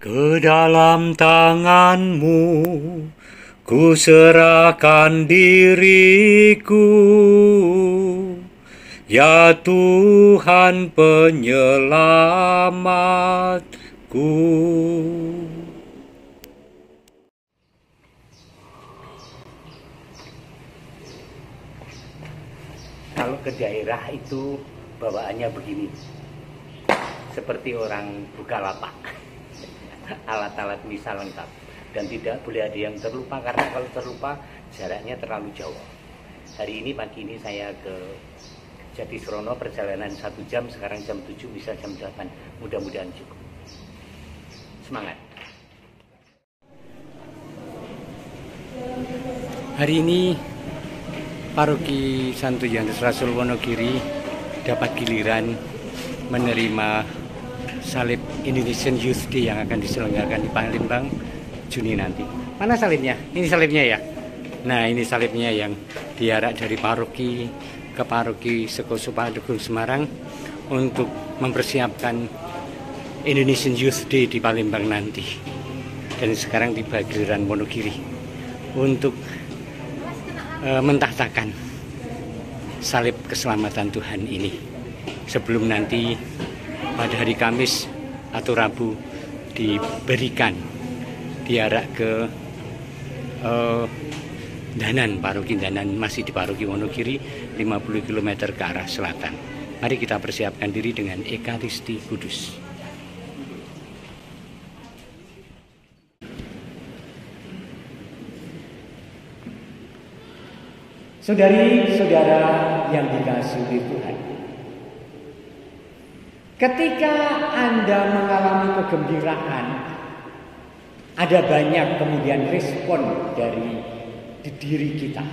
Ke dalam tangan-Mu ku serahkan diriku, ya Tuhan penyelamatku. Kalau ke daerah itu bawaannya begini, seperti orang Bukalapak. Alat-alat misal lengkap, dan tidak boleh ada yang terlupa, karena kalau terlupa jaraknya terlalu jauh. Hari ini pagi ini saya ke Jatisrono, perjalanan 1 jam, sekarang jam 7 bisa jam 8, mudah-mudahan cukup. Semangat. Hari ini Paroki Santo Yohanes Rasul Wonogiri dapat giliran menerima salib Indonesian Youth Day yang akan diselenggarakan di Palembang Juni nanti. Mana salibnya? Ini salibnya ya. Nah, ini salibnya yang diarak dari paroki ke paroki Sekoso Padegung Semarang untuk mempersiapkan Indonesian Youth Day di Palembang nanti. Dan sekarang di giliran Wonogiri untuk mentahtakan salib keselamatan Tuhan ini sebelum nanti pada hari Kamis atau Rabu diberikan diarak ke Danan, paroki Danan, masih di paroki Wonogiri, 50 km ke arah selatan. Mari kita persiapkan diri dengan Ekaristi Kudus. Saudari-saudara yang dikasihi Tuhan, ketika Anda mengalami kegembiraan, ada banyak kemudian respon dari diri kita.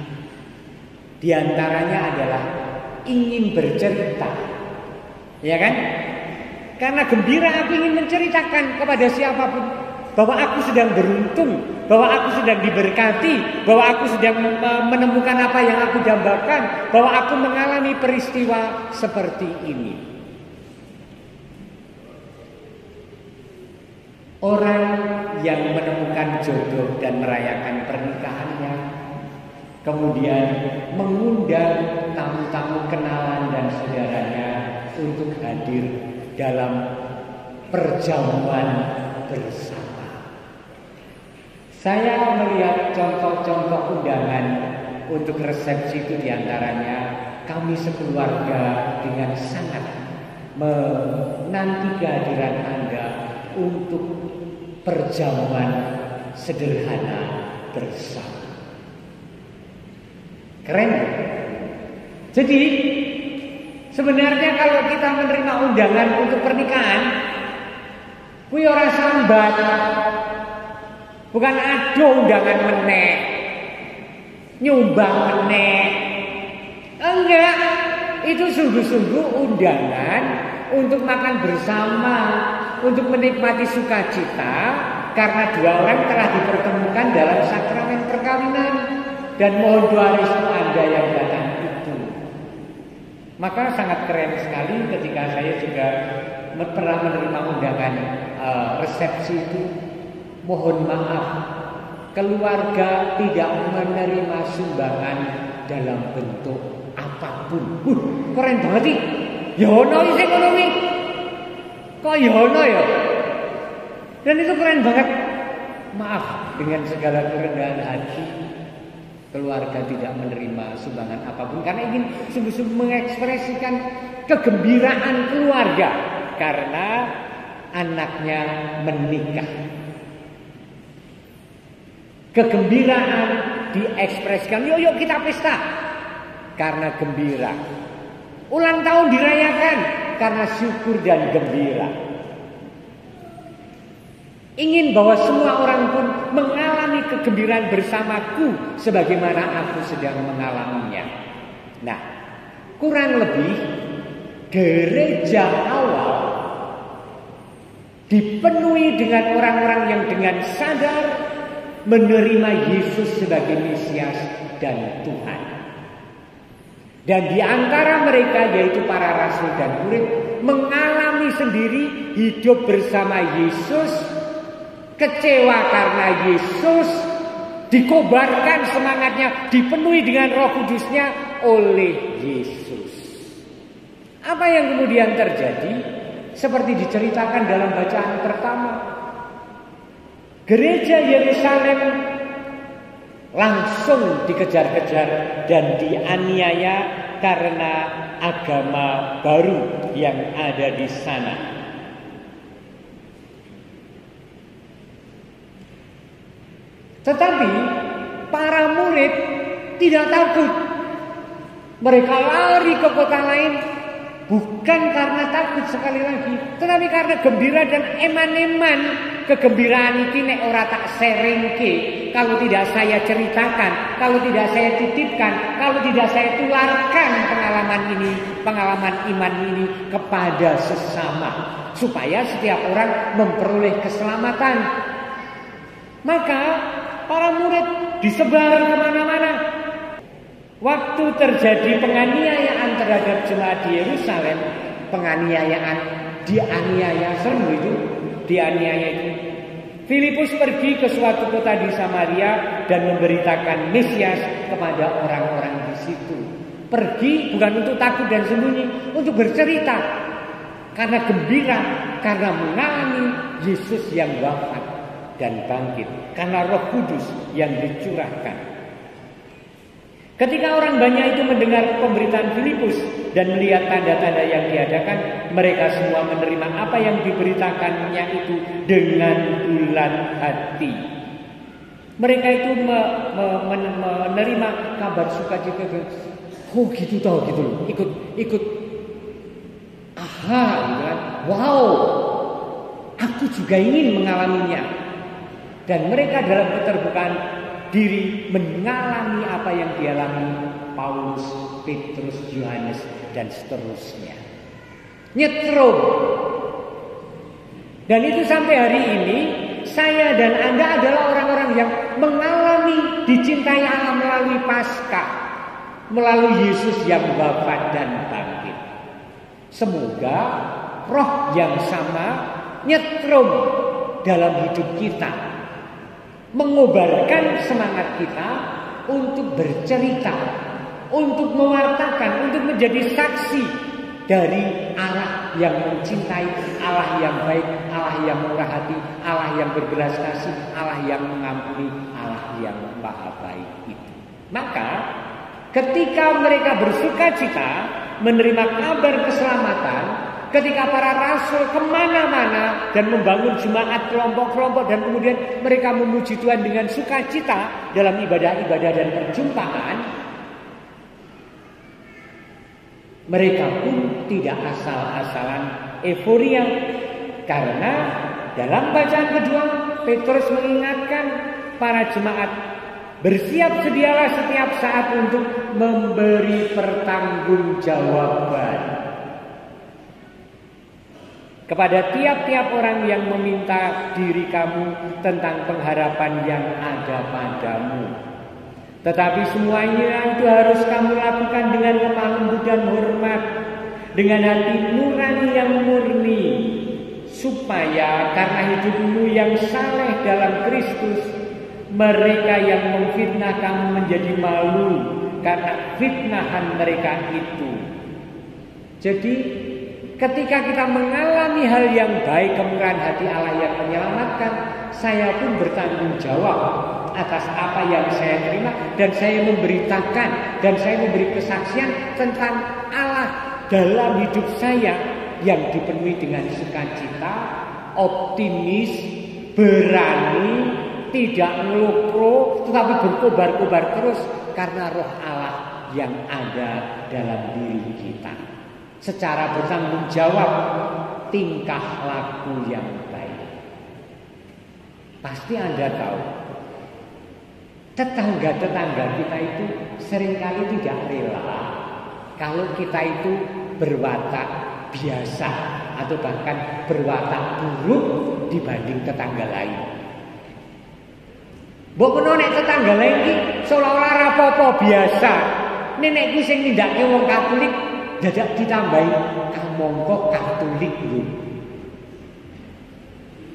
Di antaranya adalah ingin bercerita, ya kan? Karena gembira aku ingin menceritakan kepada siapapun bahwa aku sedang beruntung, bahwa aku sedang diberkati, bahwa aku sedang menemukan apa yang aku dambakan, bahwa aku mengalami peristiwa seperti ini. Orang yang menemukan jodoh dan merayakan pernikahannya, kemudian mengundang tamu-tamu kenalan dan saudaranya untuk hadir dalam perjamuan bersama. Saya melihat contoh-contoh undangan untuk resepsi itu, diantaranya kami sekeluarga dengan sangat menanti kehadiran Anda untuk perjamuan sederhana bersama. Keren. Jadi sebenarnya kalau kita menerima undangan untuk pernikahan, kuwi ora sambat. Bukan aduh undangan meneh, nyumbang meneh. Enggak, itu sungguh-sungguh undangan untuk makan bersama, untuk menikmati sukacita karena dua orang telah dipertemukan dalam sakramen perkawinan, dan mohon doa restu Anda yang datang itu. Maka sangat keren sekali ketika saya juga pernah menerima undangan resepsi itu. Mohon maaf, keluarga tidak menerima sumbangan dalam bentuk apapun. Keren banget sih. Yono isi ekonomi. Kok Yono ya? Dan itu keren banget. Maaf, dengan segala kerendahan hati, keluarga tidak menerima sumbangan apapun karena ingin sungguh-sungguh mengekspresikan kegembiraan keluarga karena anaknya menikah. Kegembiraan diekspresikan, yuk kita pesta karena gembira. Ulang tahun dirayakan karena syukur dan gembira. Ingin bahwa semua orang pun mengalami kegembiraan bersamaku sebagaimana aku sedang mengalaminya. Nah, kurang lebih gereja awal dipenuhi dengan orang-orang yang dengan sadar menerima Yesus sebagai Mesias dan Tuhan. Dan di antara mereka, yaitu para rasul dan murid, mengalami sendiri hidup bersama Yesus kecewa karena Yesus, dikobarkan semangatnya, dipenuhi dengan Roh Kudusnya oleh Yesus. Apa yang kemudian terjadi? Seperti diceritakan dalam bacaan pertama, gereja Yerusalem langsung dikejar-kejar dan dianiaya karena agama baru yang ada di sana. Tetapi para murid tidak takut. Mereka lari ke kota lain bukan karena takut sekali lagi, tetapi karena gembira dan eman-eman. Kegembiraan ini nek ora tak serengke, kalau tidak saya ceritakan, kalau tidak saya titipkan, kalau tidak saya tularkan pengalaman ini, pengalaman iman ini kepada sesama, supaya setiap orang memperoleh keselamatan. Maka para murid disebar kemana-mana. Waktu terjadi penganiayaan terhadap jemaat di Yerusalem, penganiayaan, dianiaya, serem itu, dianiaya itu. Filipus pergi ke suatu kota di Samaria dan memberitakan Mesias kepada orang-orang di situ. Pergi bukan untuk takut dan sembunyi, untuk bercerita karena gembira, karena mengalami Yesus yang wafat dan bangkit, karena Roh Kudus yang dicurahkan. Ketika orang banyak itu mendengar pemberitaan Filipus dan melihat tanda-tanda yang diadakan, mereka semua menerima apa yang diberitakannya itu dengan bulat hati. Mereka itu menerima kabar sukacita. Oh gitu tau gitu loh, ikut. Aha, gitu kan. Wow, aku juga ingin mengalaminya. Dan mereka dalam keterbukaan diri mengalami apa yang dialami Paulus, Petrus, Yohanes dan seterusnya. Nyetrum. Dan itu sampai hari ini saya dan Anda adalah orang-orang yang mengalami dicintai Allah melalui Paskah, melalui Yesus yang wafat dan bangkit. Semoga roh yang sama nyetrum dalam hidup kita, mengobarkan semangat kita untuk bercerita, untuk mewartakan, untuk menjadi saksi dari Allah yang mencintai, Allah yang baik, Allah yang murah hati, Allah yang berbelas kasih, Allah yang mengampuni, Allah yang maha baik itu. Maka ketika mereka bersukacita menerima kabar keselamatan, ketika para rasul kemana-mana dan membangun jemaat kelompok-kelompok, dan kemudian mereka memuji Tuhan dengan sukacita dalam ibadah-ibadah dan perjumpaan, mereka pun tidak asal-asalan euforia. Karena dalam bacaan kedua, Petrus mengingatkan para jemaat, bersiap sedialah setiap saat untuk memberi pertanggungjawaban kepada tiap-tiap orang yang meminta diri kamu tentang pengharapan yang ada padamu. Tetapi semuanya itu harus kamu lakukan dengan lemah lembut dan hormat, dengan hati nurani yang murni, supaya karena hidupmu yang saleh dalam Kristus, mereka yang memfitnah kamu menjadi malu karena fitnahan mereka itu. Jadi ketika kita mengalami hal yang baik, kemurahan hati Allah yang menyelamatkan, saya pun bertanggung jawab atas apa yang saya terima, dan saya memberitakan dan saya memberi kesaksian tentang Allah dalam hidup saya yang dipenuhi dengan sukacita, optimis, berani, tidak ngelukro, tetapi berkobar-kobar terus karena roh Allah yang ada dalam diri kita. Secara bertanggung jawab, tingkah laku yang baik. Pasti Anda tahu, tetangga-tetangga kita itu seringkali tidak rela kalau kita itu berwatak biasa atau bahkan berwatak buruk dibanding tetangga lain. Mbok menawa nek tetangga lain iki seolah-olah rapopo biasa. Nek iki sing nindakake wong Katolik dadak ditambahi kamangka Katolik lho.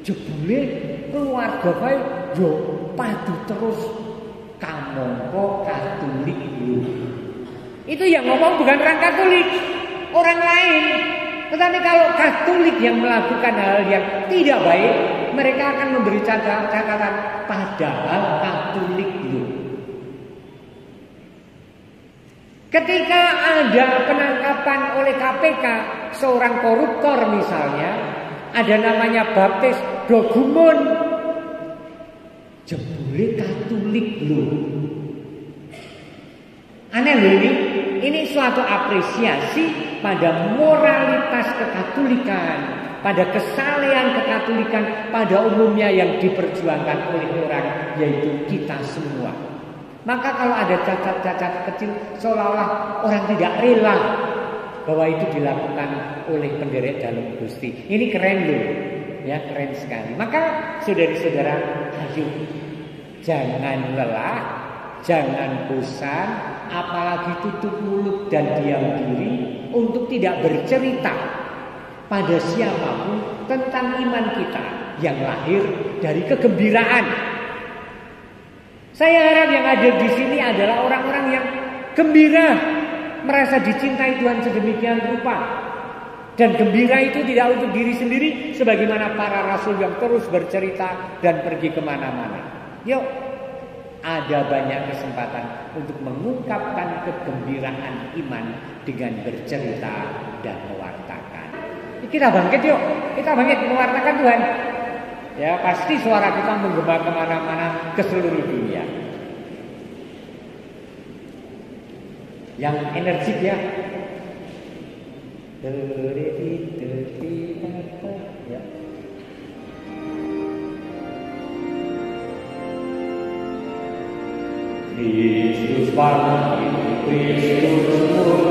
Jebule keluarga kae yo padu terus kamangka Katolik lho. Itu yang ngomong bukan orang Katolik, orang lain. Tetapi kalau Katolik yang melakukan hal yang tidak baik, mereka akan memberi catatan padahal Katolik lho. Ketika ada penangkapan oleh KPK seorang koruptor misalnya, ada namanya Baptis Dogumon, jebule Katolik lho. Aneh loh ini suatu apresiasi pada moralitas kekatolikan, pada kesalehan kekatolikan pada umumnya yang diperjuangkan oleh orang, yaitu kita semua. Maka kalau ada cacat-cacat kecil, seolah-olah orang tidak rela bahwa itu dilakukan oleh penderek dalam Gusti. Ini keren loh, ya keren sekali. Maka saudari-saudara, ayo jangan lelah, jangan bosan, apalagi tutup mulut dan diam diri untuk tidak bercerita pada siapapun tentang iman kita yang lahir dari kegembiraan. Saya harap yang ada di sini adalah orang-orang yang gembira, merasa dicintai Tuhan sedemikian rupa. Dan gembira itu tidak untuk diri sendiri, sebagaimana para rasul yang terus bercerita dan pergi kemana-mana. Yuk, ada banyak kesempatan untuk mengungkapkan kegembiraan iman dengan bercerita dan mewartakan. Kita bangkit yuk, kita bangkit mewartakan Tuhan. Ya, pasti suara kita menggema kemana-mana ke seluruh dunia. Yang energik ya. Ya. Kristus bangkit, Kristus